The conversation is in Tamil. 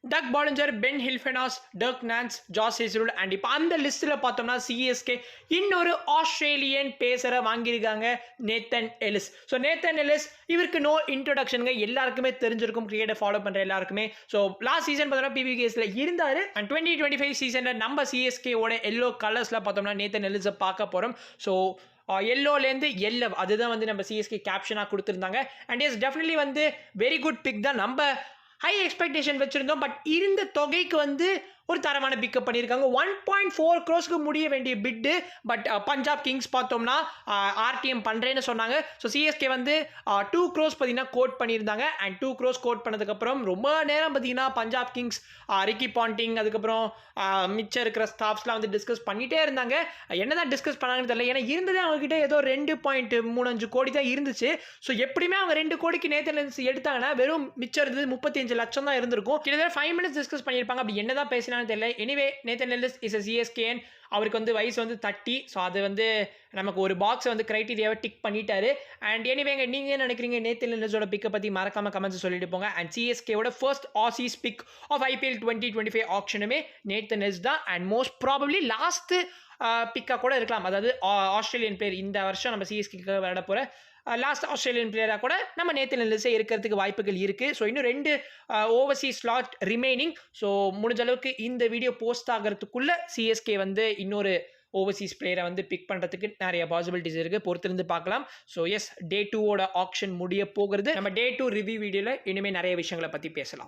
Duck Bollinger, Ben Hilfenhaus, Dirk Nannes, Josh Hazlewood and இப்போ அந்த லிஸ்ட்டில் பார்த்தோம்னா சிஎஸ்கே இன்னொரு ஆஸ்திரேலியன் பேசரை வாங்கியிருக்காங்க, Nathan Ellis. So Nathan Ellis இவருக்கு நோ இன்ட்ரோடக்ஷனுங்க, எல்லாருக்குமே தெரிஞ்சிருக்கும், கிரிக்கெட்டை ஃபாலோ பண்ணுற எல்லாருக்குமே. ஸோ லாஸ்ட் சீசன் பார்த்தோம்னா பிபிகேஸில் இருந்தார். அண்ட் 2025 சீசனில் நம்ம சிஎஸ்கேவோட எல்லோ கலர்ஸில் பார்த்தோம்னா நேத்தன் எலிஸை பார்க்க போகிறோம். ஸோ எல்லோலேருந்து எல்லவ் அதுதான் வந்து நம்ம சிஎஸ்கே கேப்ஷனாக கொடுத்துருந்தாங்க. அண்ட் எஸ் டெஃபினெட்லி வந்து வெரி குட் பிக் தான். நம்ம ஹை எக்ஸ்பெக்டேஷன் வச்சுருந்தோம், பட் இருந்த தொகைக்கு வந்து ஒரு தரமான பிக்கப் பண்ணியிருக்காங்க. 1.4 crores முடிய வேண்டிய பிட்டு, பட் பஞ்சாப் கிங்ஸ் பார்த்தோம்னா ஆர்டிஎம் பண்ணுறேன்னு சொன்னாங்க. ஸோ சிஎஸ்கே வந்து 2 crores பார்த்தீங்கன்னா கோட் பண்ணியிருந்தாங்க. அண்ட் 2 crores கோட் பண்ணதுக்கப்புறம் ரொம்ப நேரம் பார்த்தீங்கன்னா பஞ்சாப் கிங்ஸ் ரிக்கி பாண்டிங் அதுக்கப்புறம் மிச்சம் இருக்கிற ஸ்டாஃப்ஸ்லாம் வந்து டிஸ்கஸ் பண்ணிகிட்டே இருந்தாங்க. என்ன தான் டிஸ்கஸ் பண்ணாங்கன்னு தெரியல, ஏன்னா இருந்ததே அவங்ககிட்ட ஏதோ 2.35 கோடி தான் இருந்துச்சு. ஸோ எப்படியுமே அவங்க 2 கோடிக்கு நேத்தன் எடுத்தாங்கன்னா வெறும் மிச்சம் இருந்தது 35 லட்சம் தான் இருந்திருக்கும். கிட்டத்தட்ட 5 minutes டிஸ்கஸ் பண்ணியிருப்பாங்க. அப்படி என்ன தான் பேசினாலும் தெரியல. Anyway Nathan Ellis is a CSKN. அவருக்கு வந்து வயசு வந்து 30. ஸோ அது வந்து நமக்கு ஒரு பாக்ஸை வந்து கிரைட்டீரியாவை டிக் பண்ணிட்டாரு. அண்ட் எனிவேங்க நீங்கள் என்ன நினைக்கிறீங்க நேத்தன் எலிஸோட பிக்கை பற்றி மறக்காம கமெண்ட்ஸ் சொல்லிட்டு போங்க. அண்ட் சிஎஸ்கேவோட first Aussies pick of IPL 2025 ஆக்ஷனுமே நேத்தன் எலிஸ் தான். அண்ட் மோஸ்ட் ப்ராபப்ளி லாஸ்ட் பிக்காக கூட இருக்கலாம். அதாவது ஆஸ்திரேலியன் பிளேயர் இந்த வருஷம் நம்ம சிஎஸ்கேக்கு விளையாட போகிற லாஸ்ட் ஆஸ்திரேலியன் பிளேயராக கூட நம்ம நேத்தன் எலிஸே இருக்கிறதுக்கு வாய்ப்புகள் இருக்குது. ஸோ இன்னும் 2 ஓவர்சீஸ் ஸ்லாட் ரிமைனிங். ஸோ முடிஞ்ச அளவுக்கு இந்த வீடியோ போஸ்ட் ஆகிறதுக்குள்ளே சிஎஸ்கே வந்து இன்னொரு ஓவர்சீஸ் பிளேயரை வந்து பிக் பண்ணுறதுக்கு நிறைய பாசிபிலிட்டிஸ் இருக்குது, பொறுத்திருந்து பார்க்கலாம். ஸோ எஸ், Day 2 ஆக்ஷன் முடிய போகிறது. நம்ம Day 2 ரிவ்யூ வீடியோவில் இனிமேல் நிறைய விஷயங்களை பற்றி பேசலாம்.